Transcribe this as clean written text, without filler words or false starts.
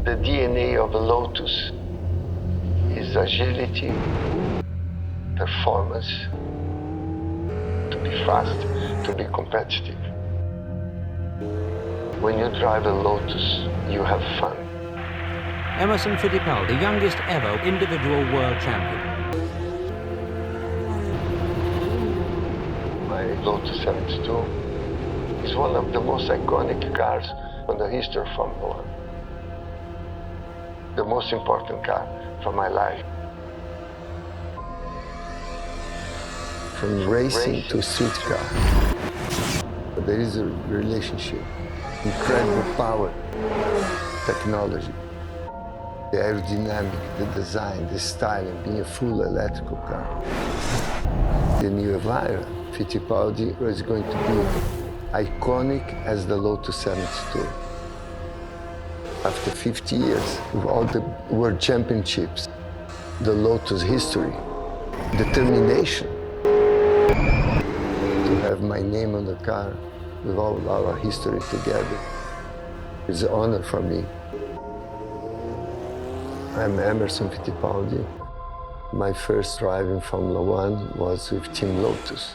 The DNA of a Lotus is agility, performance, to be fast, to be competitive. When you drive a Lotus, you have fun. Emerson Fittipaldi, the youngest ever individual world champion. My Lotus 72 is one of the most iconic cars in the history of Formula 1. The most important car for my life. From racing to street car, there is a relationship. Incredible power, technology, the aerodynamic, the design, the styling, being a full electrical car. The new Evija Fittipaldi is going to be iconic as the Lotus 72. After 50 years, with all the world championships, the Lotus history, determination to have my name on the car with all our history together is an honor for me. I'm Emerson Fittipaldi. My first drive in Formula 1 was with Team Lotus.